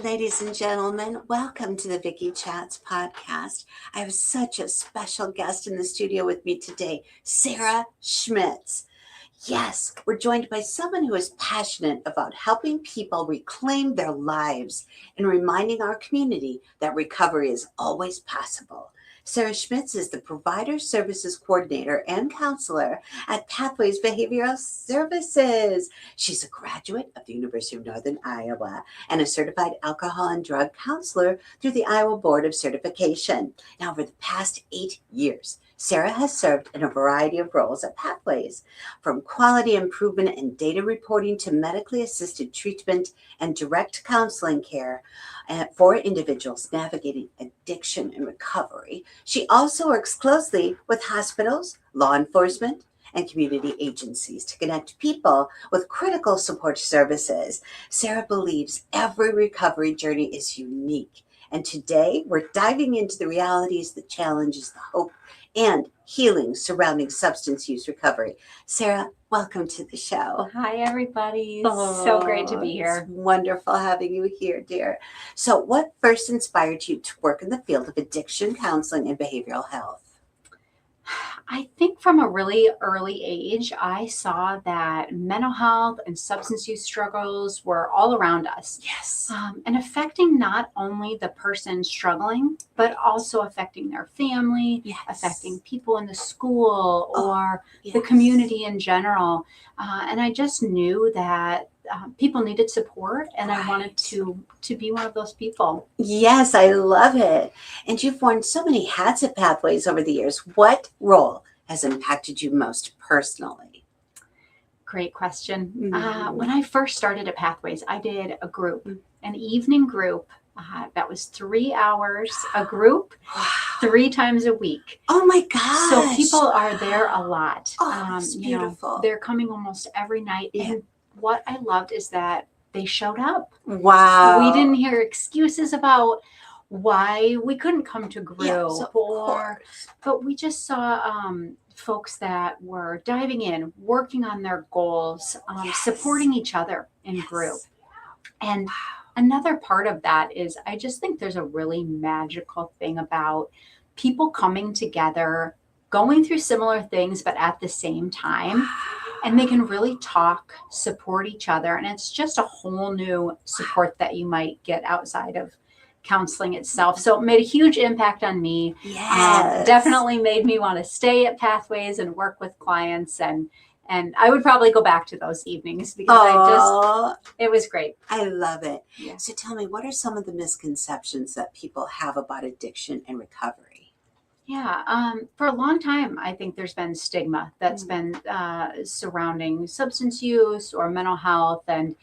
ladies and gentlemen. Welcome to the Vicki Chats podcast. I have such a special guest in the studio with me today, Sarah Schmitz. Yes, we're joined by someone who is passionate about helping people reclaim their lives and reminding our community that recovery is always possible. Sarah Schmitz is the Provider Services Coordinator and Counselor at Pathways Behavioral Services. She's a graduate of the University of Northern Iowa and a certified alcohol and drug counselor through the Iowa Board of Certification. Now, over the past 8 years, Sarah has served in a variety of roles at Pathways, from quality improvement and data reporting to medically assisted treatment and direct counseling care for individuals navigating addiction and recovery. She also works closely with hospitals, law enforcement, and community agencies to connect people with critical support services. Sarah believes every recovery journey is unique. And today we're diving into the realities, the challenges, the hope, and healing surrounding substance use recovery. Sarah, welcome to the show. Hi, everybody. So great to be here. It's wonderful having you here, dear. So what first inspired you to work in the field of addiction counseling and behavioral health? I think from a really early age, I saw that mental health and substance use struggles were all around us. Yes. And affecting not only the person struggling, but also affecting their family, Yes. affecting people in the school or the Yes. community in general. And I just knew that people needed support, and I wanted to be one of those people. Yes, I love it. And you've worn so many hats at Pathways over the years. What role has impacted you most personally? Great question. Mhm. When I first started at Pathways, I did a group, an evening group that was 3 hours a group, Wow. 3 times a week. Oh my gosh. So people are there a lot. Oh, it's beautiful. They're coming almost every night. Yeah. And what I loved is that they showed up. Wow. We didn't hear excuses about why we couldn't come to group, Yes, of course. but we just saw folks that were diving in, working on their goals, Yes. supporting each other in Yes. group. And another part of that is I just think there's a really magical thing about people coming together, going through similar things, but at the same time. And they can really talk, support each other. And it's just a whole new support that you might get outside of counseling itself. So it made a huge impact on me. Yes. Definitely made me want to stay at Pathways and work with clients. And I would probably go back to those evenings because it was great. I love it. Yeah. So tell me, what are some of the misconceptions that people have about addiction and recovery? Yeah, for a long time, I think there's been stigma that's been surrounding substance use or mental health. And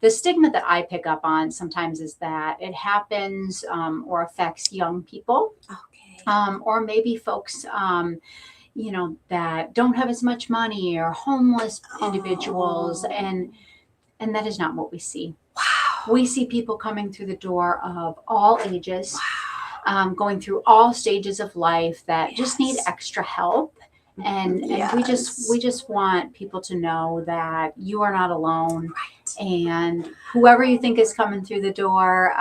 the stigma that I pick up on sometimes is that it happens or affects young people, Okay. or maybe folks, that don't have as much money, or homeless individuals. And that is not what we see. Wow. We see people coming through the door of all ages. Wow. Going through all stages of life that just need Yes. extra help. And we just want people to know that you are not alone. Right. And whoever you think is coming through the door,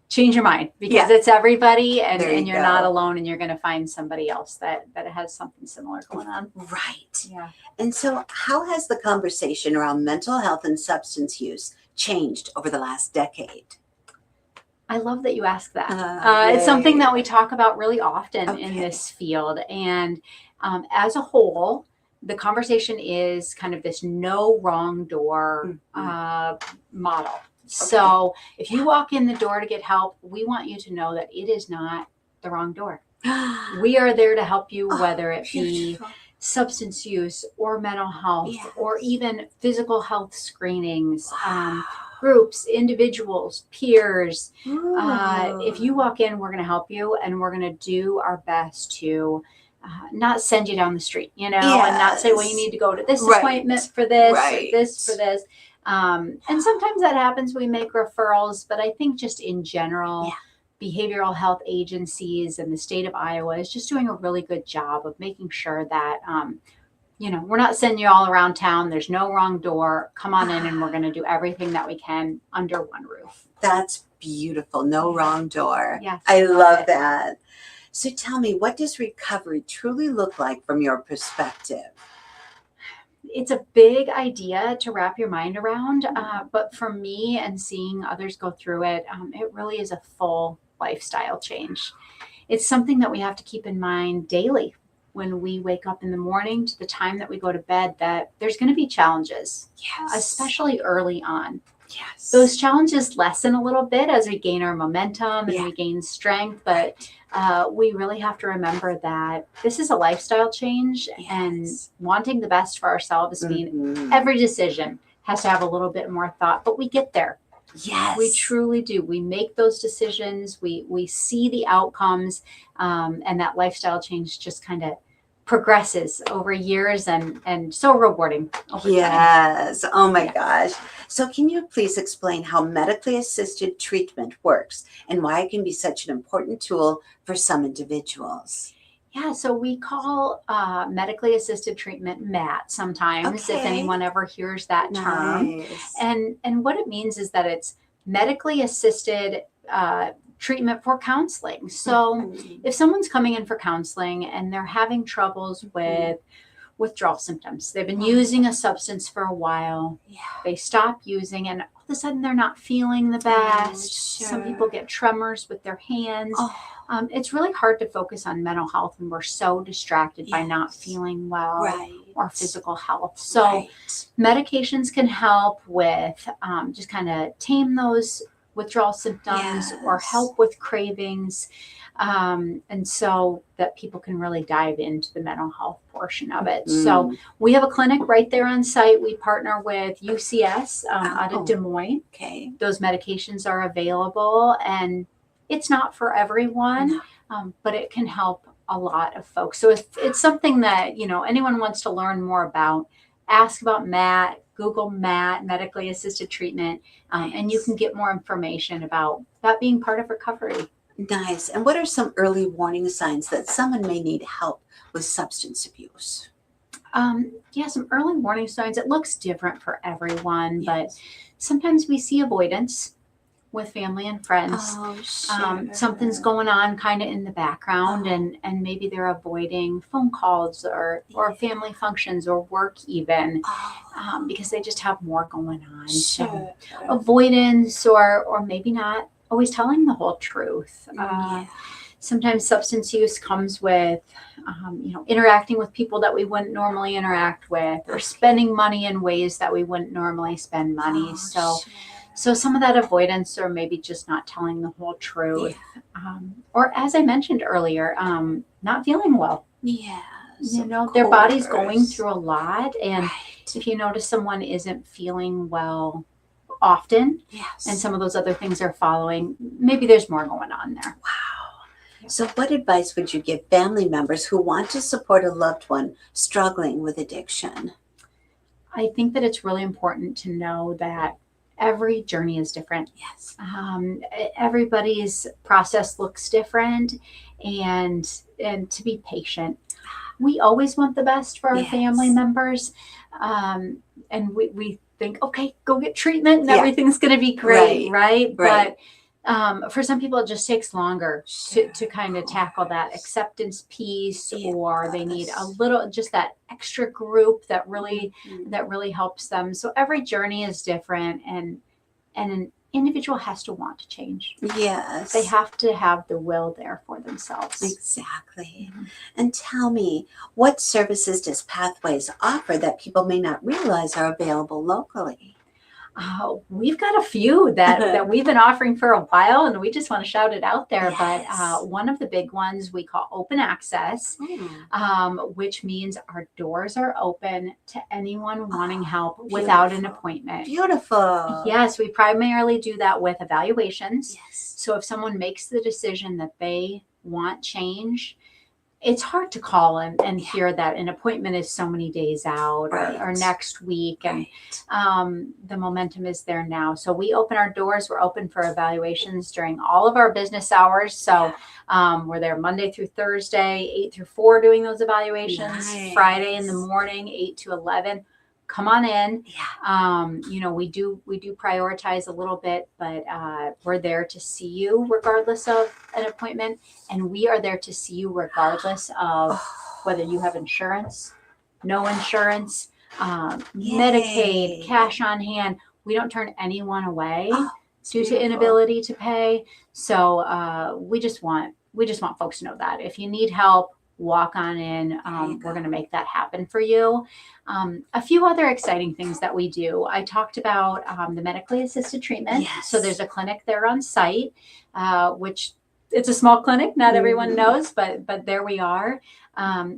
change your mind, because Yeah. it's everybody, and There you you're not go. alone, and you're going to find somebody else that has something similar going on. Right. Yeah. And so how has the conversation around mental health and substance use changed over the last decade? I love that you asked that. It's something that we talk about really often in this field. And as a whole, the conversation is kind of this no wrong door model. So if you walk in the door to get help, we want you to know that it is not the wrong door. We are there to help you, whether it be substance use or mental health, or even physical health screenings. Groups, individuals, peers. If you walk in, we're going to help you, and we're going to do our best to not send you down the street, and not say, well, you need to go to this appointment for this, or this for this. And sometimes that happens. We make referrals, but I think just in general, behavioral health agencies and the state of Iowa is just doing a really good job of making sure that we're not sending you all around town. There's no wrong door. Come on in, and we're going to do everything that we can under one roof. That's beautiful. No wrong door. Yes, I love it. that. So tell me, what does recovery truly look like from your perspective? It's a big idea to wrap your mind around, but for me and seeing others go through it, it really is a full lifestyle change. It's something that we have to keep in mind daily when we wake up in the morning to the time that we go to bed, that there's going to be challenges, Yes. especially early on. Yes. Those challenges lessen a little bit as we gain our momentum and we gain strength, but we really have to remember that this is a lifestyle change, and wanting the best for ourselves means every decision has to have a little bit more thought, but we get there. Yes. We truly do. We make those decisions. We see the outcomes, and that lifestyle change just kind of progresses over years, and so rewarding over time. Yes. Oh my gosh. So can you please explain how medically assisted treatment works and why it can be such an important tool for some individuals? Yeah, so we call medically assisted treatment MAT sometimes, if anyone ever hears that term. Nice. And what it means is that it's medically assisted treatment for counseling. So if someone's coming in for counseling and they're having troubles with withdrawal symptoms, they've been using a substance for a while, they stop using, and all of a sudden they're not feeling the best. Some people get tremors with their hands. It's really hard to focus on mental health when we're so distracted by not feeling well or physical health. So medications can help with just kind of tame those withdrawal symptoms or help with cravings, and so that people can really dive into the mental health portion of it. So we have a clinic right there on site. We partner with UCS out of Des Moines. Those medications are available, and it's not for everyone, but it can help a lot of folks. So if it's something that anyone wants to learn more about, ask about MAT. Google MAT, medically assisted treatment, and you can get more information about that being part of recovery. Nice. And what are some early warning signs that someone may need help with substance abuse? Some early warning signs. It looks different for everyone, but sometimes we see avoidance with family and friends. Something's going on kind of in the background, and maybe they're avoiding phone calls or family functions or work even, because they just have more going on. So avoidance, or maybe not always telling the whole truth. Sometimes substance use comes with interacting with people that we wouldn't normally interact with, or spending money in ways that we wouldn't normally spend money. So some of that avoidance, or maybe just not telling the whole truth, or as I mentioned earlier, not feeling well. Their body's going through a lot, and if you notice someone isn't feeling well often, and some of those other things are following, maybe there's more going on there. Wow. So what advice would you give family members who want to support a loved one struggling with addiction? I think that it's really important to know that every journey is different. Everybody's process looks different, and to be patient. We always want the best for our family members, and we think, okay, go get treatment and everything's going to be great, right? But for some people, it just takes longer to kind of tackle that acceptance piece, or they need a little, just that extra group that really helps them. So every journey is different, and an individual has to want to change. They have to have the will there for themselves. Exactly. And tell me, what services does Pathways offer that people may not realize are available locally? We've got a few that we've been offering for a while, and we just want to shout it out there. But one of the big ones we call open access, which means our doors are open to anyone wanting help without an appointment. Beautiful. Yes, we primarily do that with evaluations. So if someone makes the decision that they want change, it's hard to call and hear that an appointment is so many days out or next week, and the momentum is there now. So we open our doors. We're open for evaluations during all of our business hours. So we're there Monday through Thursday, 8 through 4 doing those evaluations. Friday in the morning, 8 to 11. come on in. Yeah. We do prioritize a little bit, but we're there to see you regardless of an appointment, and we are there to see you regardless of whether you have insurance, no insurance, Medicaid, cash on hand. We don't turn anyone away due to inability to pay. So we just want folks to know that if you need help, walk on in. We're going to make that happen for you. A few other exciting things that we do. I talked about the medically assisted treatment. Yes. So there's a clinic there on site, which it's a small clinic. Not everyone knows, but there we are.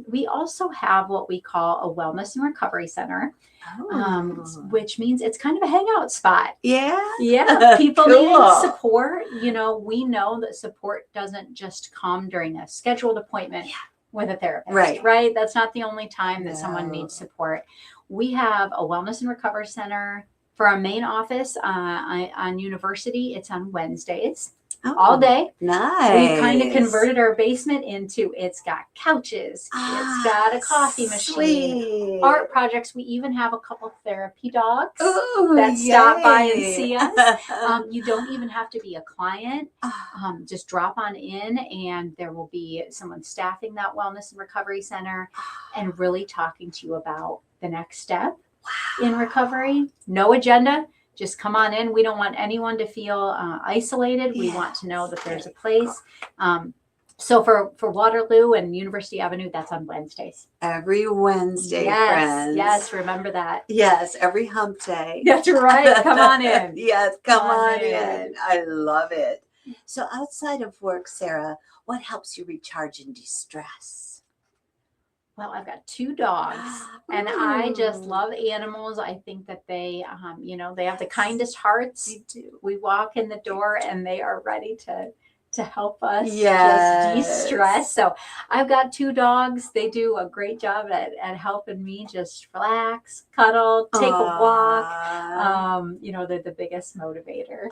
We also have what we call a wellness and recovery center, which means it's kind of a hangout spot. Yeah. People needing support. We know that support doesn't just come during a scheduled appointment with a therapist, right? That's not the only time that someone needs support. We have a wellness and recovery center for our main office on University. It's on Wednesdays. All day. Nice. We've kind of converted our basement into, it's got couches, it's got a coffee machine, art projects. We even have a couple therapy dogs that stop by and see us. You don't even have to be a client. Just drop on in and there will be someone staffing that wellness and recovery center and really talking to you about the next step in recovery. No agenda. Just come on in. We don't want anyone to feel isolated. We want to know that there's a place. So for Waterloo and University Avenue, that's on Wednesdays. Every Wednesday, friends. Yes, remember that. Yes, every hump day. That's right. Come on in. Yes, come on in. I love it. So outside of work, Sarah, what helps you recharge and de-stress? Well, I've got 2 dogs and I just love animals. I think that they, they have the kindest hearts. They do. We walk in the door and they are ready to help us just de-stress. So I've got 2 dogs. They do a great job at helping me just relax, cuddle, take a walk. They're the biggest motivator.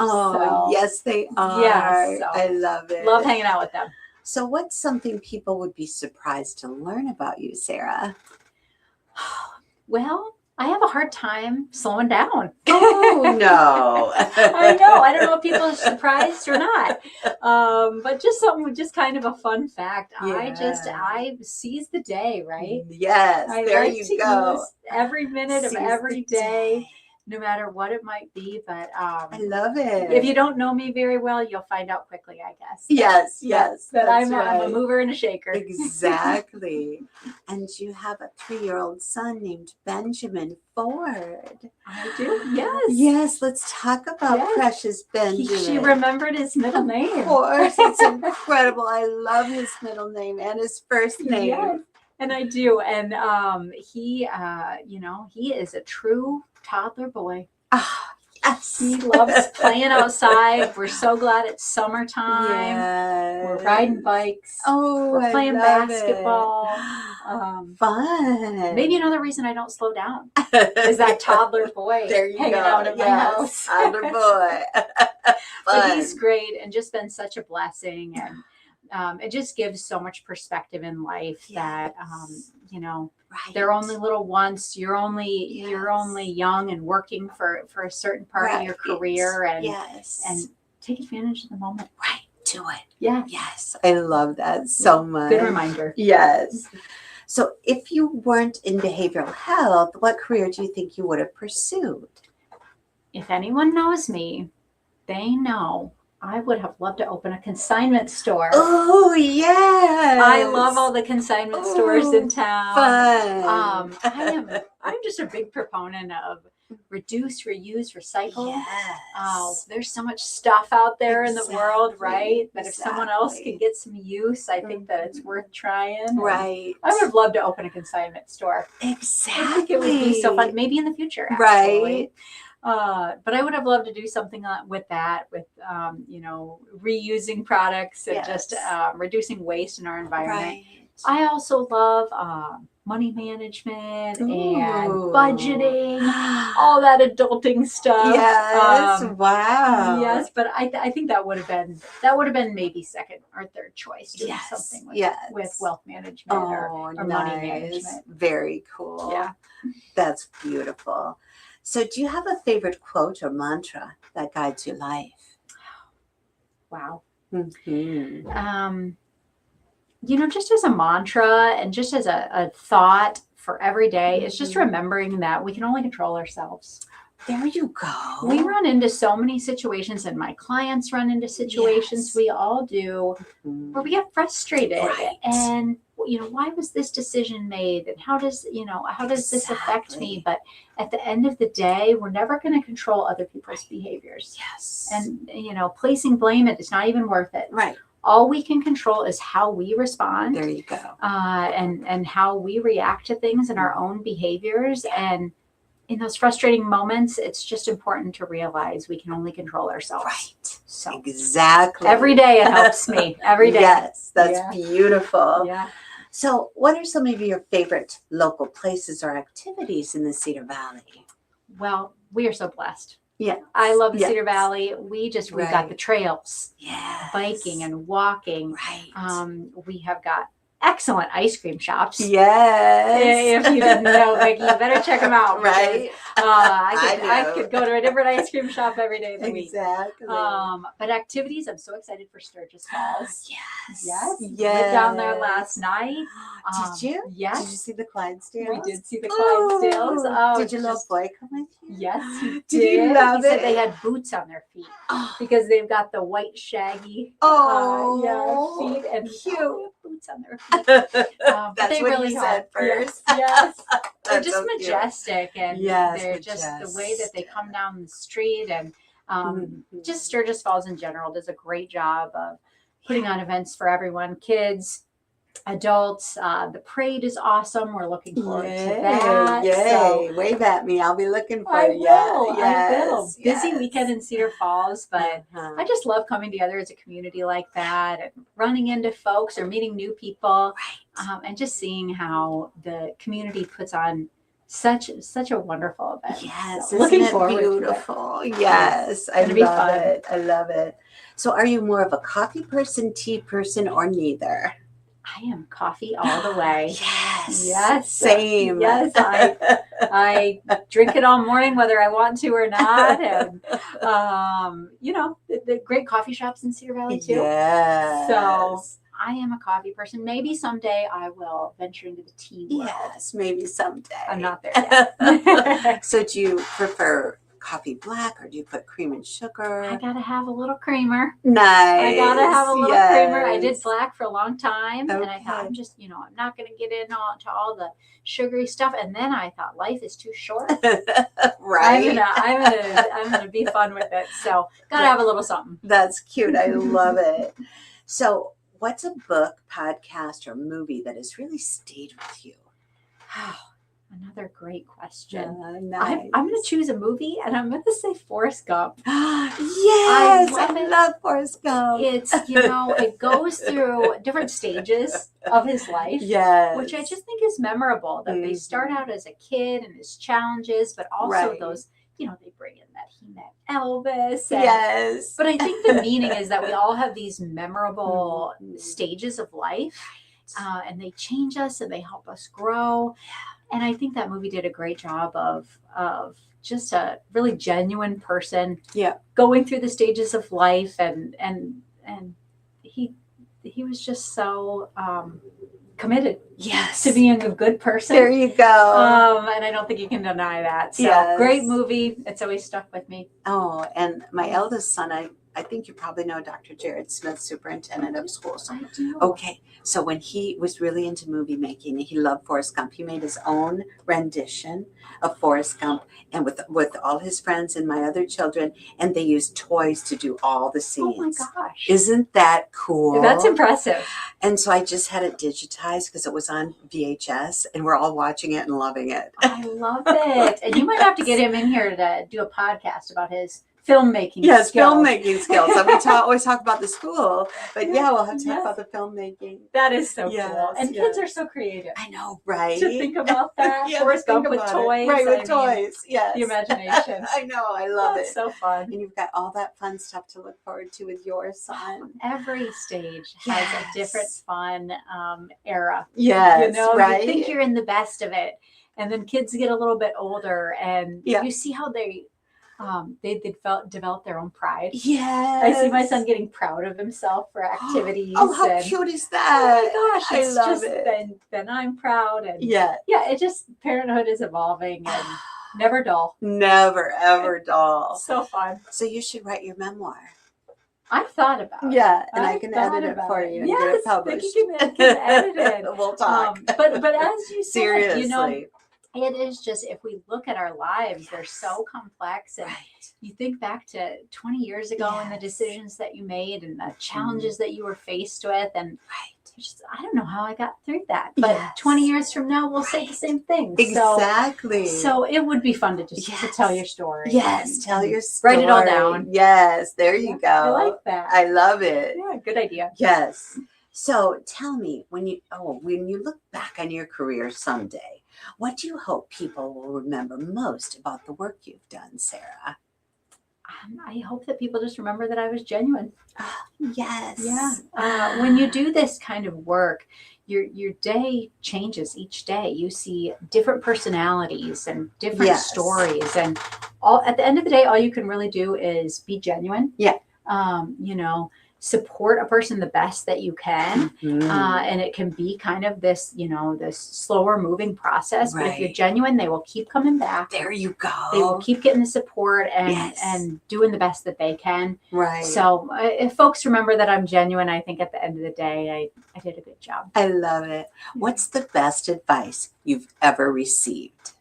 Yes, they are. Yes, so I love it. Love hanging out with them. So what's something people would be surprised to learn about you, Sarah? Well, I have a hard time slowing down. Oh, no. I know. I don't know if people are surprised or not. But just kind of a fun fact. I seize the day, right? Yes, there like you go. Use every minute of every day. No matter what it might be, but I love it. If you don't know me very well, you'll find out quickly, I guess. Yes. But I'm a mover and a shaker. Exactly. And you have a 3-year-old son named Benjamin Ford. I do. Yes. Yes. Let's talk about precious Benjamin. She remembered his middle name. Of course, it's incredible. I love his middle name and his first name. Yes. And I do. And he is a true toddler boy. Yes. He loves playing outside. We're so glad it's summertime. Yes. We're riding bikes. We're playing basketball. Fun. Maybe another reason I don't slow down is that toddler boy hanging out at my house. Toddler boy. But he's great and just been such a blessing, and it just gives so much perspective in life that they're only little once. You're only young and working for a certain part of your career, and take advantage of the moment. Right. Do it. Yeah. Yes. I love that so much. Good reminder. Yes. So if you weren't in behavioral health, what career do you think you would have pursued? If anyone knows me, they know I would have loved to open a consignment store. Oh, yes. I love all the consignment stores in town. Fun. I'm just a big proponent of reduce, reuse, recycle. Yes. There's so much stuff out there in the world, right? That if someone else can get some use, I think that it's worth trying. Right. I would have loved to open a consignment store. Exactly. I think it would be so fun. Maybe in the future, actually. Right. But I would have loved to do something with reusing products and just reducing waste in our environment. Right. I also love money management Ooh. and budgeting, all that adulting stuff. Yes, wow. Yes, but I think that would have been maybe second or third choice, doing something with wealth management or money management. Very cool. Yeah. That's beautiful. So do you have a favorite quote or mantra that guides your life? Wow. Mm-hmm. Just as a mantra and just as a thought for every day, it's just remembering that we can only control ourselves. There you go. We run into so many situations, and my clients run into situations, we all do, where we get frustrated. Right. And, why was this decision made? And how does this affect me? But at the end of the day, we're never going to control other people's behaviors. Yes. And, placing blame, it's not even worth it. Right. All we can control is how we respond. There you go. And how we react to things and our own behaviors. And in those frustrating moments, it's just important to realize we can only control ourselves. Right. So exactly. Every day it helps me. Every day. Yes, that's beautiful. Yeah. So what are some of your favorite local places or activities in the Cedar Valley? Well, we are so blessed. Yeah. I love the Cedar Valley. We've got the trails. Yes. Biking and walking. Right. We have got excellent ice cream shops. Yes. If you didn't know, Vicki, you better check them out. Right. I could go to a different ice cream shop every day of the week. Exactly. But activities, I'm so excited for Sturgis Falls. Yes. We were down there last night. Did you? Yes. Did you see the Clydesdales? We did see the Clydesdales. Oh, did your little boy come with you? Yes, he did. Did you love He it? said they had boots on their feet because they've got the white shaggy feet and cute boots on their feet. That's they what really you said first. Yes. They're That's just so cute. majestic, and they're just the way that they majestic. come down the street, and just Sturgis Falls in general does a great job of putting on events for everyone, kids, adults. The parade is awesome. We're looking forward to that. Yay. So, Wave at me. I'll be looking for I you. will. Yes. Busy weekend in Cedar Falls, but I just love coming together as a community like that and running into folks or meeting new people, and just seeing how the community puts on such a wonderful event. Yes, so looking isn't it forward beautiful? to it. Yes, I It's gonna be love fun. it. I love it. So, are you more of a coffee person, tea person, or neither? I am coffee all the way. Yes, same. Yes, I drink it all morning, whether I want to or not. And the great coffee shops in Cedar Valley too. Yes. So I am a coffee person. Maybe someday I will venture into the tea world. Yes, maybe someday. I'm not there yet. So, do you prefer coffee black, or do you put cream and sugar? I gotta have a little creamer. Nice. I gotta have a little creamer. I did black for a long time, and I thought, I'm not gonna get into all the sugary stuff. And then I thought, life is too short. Right. I'm gonna be fun with it. So gotta have a little something. That's cute. I love it. So, what's a book, podcast, or movie that has really stayed with you? Another great question. Nice. I'm going to choose a movie, and I'm going to say Forrest Gump. Yes, I love Forrest Gump. It's, it goes through different stages of his life, which I just think is memorable, that they start out as a kid and his challenges, but also those, they bring in that he met Elvis. But I think the meaning is that we all have these memorable stages of life, and they change us and they help us grow. And I think that movie did a great job of just a really genuine person going through the stages of life, and he was just so committed to being a good person. There you go. And I don't think you can deny that. So great movie. It's always stuck with me. Oh, and my eldest son, I think you probably know Dr. Jared Smith, superintendent of schools. I do. Okay, so when he was really into movie making, he loved Forrest Gump. He made his own rendition of Forrest Gump, and with all his friends and my other children, and they used toys to do all the scenes. Oh my gosh. Isn't that cool? That's impressive. And so I just had it digitized because it was on VHS, and we're all watching it and loving it. I love it. And you might have to get him in here to do a podcast about his filmmaking Yes, skills. filmmaking skills. And we always talk about the school, but yeah, we'll have to talk about the filmmaking. That is so Yes, cool. And kids are so creative. I know, right? To think about that. Yeah, Forrest Gump with about toys. it. Right, with I mean, toys. Yes. the imagination. I know, I love it. So fun. And you've got all that fun stuff to look forward to with your son. Every stage has a different fun era. Yes, you know, right? You think you're in the best of it. And then kids get a little bit older and you see how they develop their own pride. Yes. I see my son getting proud of himself for activities. Oh, how cute is that? Oh my gosh, it's I love just it. Then I'm proud. And yeah, it just, parenthood is evolving and never dull. Never, ever dull. So fun. So you should write your memoir. I've thought about it. Yeah, and I can edit it for you and get it published. Vicki can edit it. We'll talk. But as you said, seriously, you know, it is just, if we look at our lives, they're so complex. And you think back to 20 years ago and the decisions that you made and the challenges that you were faced with. And just, I don't know how I got through that. But 20 years from now, we'll say the same thing. Exactly. So it would be fun to just to tell your story. Yes, tell your story. Write it all down. Yes, there you go. I like that. I love it. Yeah, good idea. Yes. So tell me, when you look back on your career someday, what do you hope people will remember most about the work you've done, Sarah? I hope that people just remember that I was genuine. Yes. Yeah. When you do this kind of work, your day changes each day. You see different personalities and different stories, and at the end of the day, all you can really do is be genuine. Yeah. You know, support a person the best that you can. And it can be kind of this, this slower moving process. But if you're genuine, they will keep coming back. There you go. They will keep getting the support and doing the best that they can. Right. So if folks remember that I'm genuine, I think at the end of the day, I did a good job. I love it. What's the best advice you've ever received?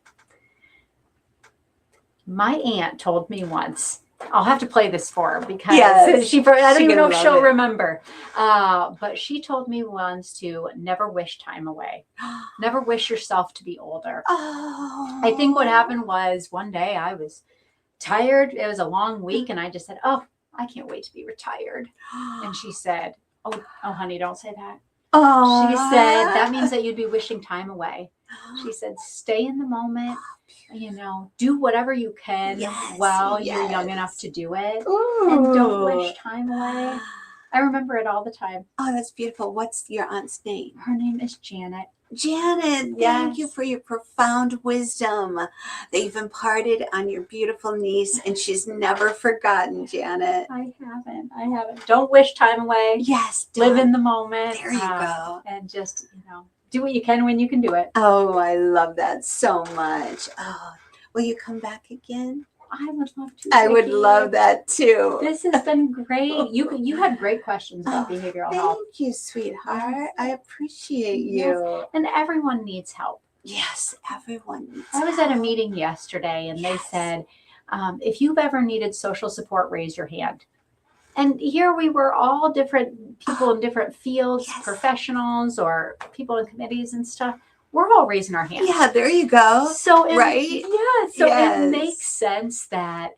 My aunt told me once, I'll have to play this for her because I don't even know if she'll remember. But she told me once to never wish time away. Never wish yourself to be older. Oh. I think what happened was one day I was tired. It was a long week. And I just said, oh, I can't wait to be retired. And she said, oh, honey, don't say that. Oh. She said, that means that you'd be wishing time away. She said, stay in the moment. Do whatever you can while you're young enough to do it. Ooh. And don't wish time away. I remember it all the time. Oh, that's beautiful. What's your aunt's name? Her name is Janet. Janet, thank you for your profound wisdom that you've imparted on your beautiful niece, and she's never forgotten, Janet. I haven't. Don't wish time away. Yes. Live in the moment. There you go. And just, do what you can when you can do it. Oh, I love that so much. Oh, will you come back again? I would love to. I would love that too. This has been great. You had great questions about behavioral health. Thank you, sweetheart. I appreciate you. And everyone needs help. Yes, everyone needs help. I was at a meeting yesterday and they said, if you've ever needed social support, raise your hand. And here we were, all different people in different fields, professionals or people in committees and stuff. We're all raising our hands. Yeah, there you go. So it makes sense that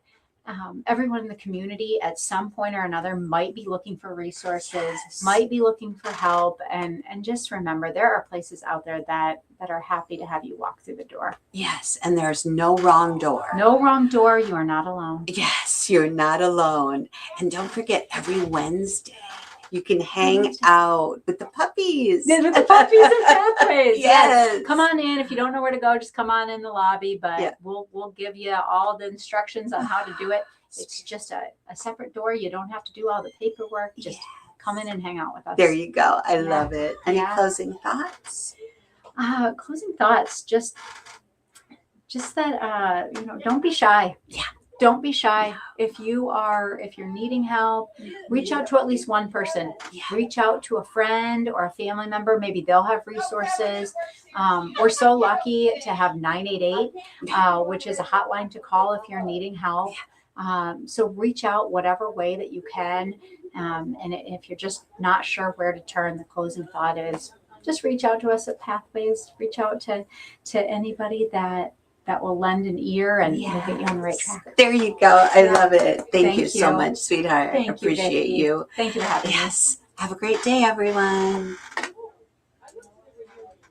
everyone in the community at some point or another might be looking for resources, might be looking for help, and just remember there are places out there that are happy to have you walk through the door. Yes, and there's no wrong door. No wrong door. You are not alone. Yes, you're not alone. And don't forget, every Wednesday you can hang out with the puppies. With the puppies and pathways. Yes. Come on in. If you don't know where to go, just come on in the lobby. But we'll give you all the instructions on how to do it. It's just a separate door. You don't have to do all the paperwork. Just come in and hang out with us. There you go. I love it. Any closing thoughts? Closing thoughts. Just that don't be shy. Yeah. Don't be shy. If you're needing help, reach out to at least one person. Reach out to a friend or a family member. Maybe they'll have resources. We're so lucky to have 988, which is a hotline to call if you're needing help. So reach out whatever way that you can. And if you're just not sure where to turn, the closing thought is just reach out to us at Pathways. Reach out to anybody that that will lend an ear and we'll get you on the right track. There you go. I love it. Thank you so much, sweetheart. Thank you, Appreciate Vicki. you. Thank you for having me. Yes. Have a great day, everyone.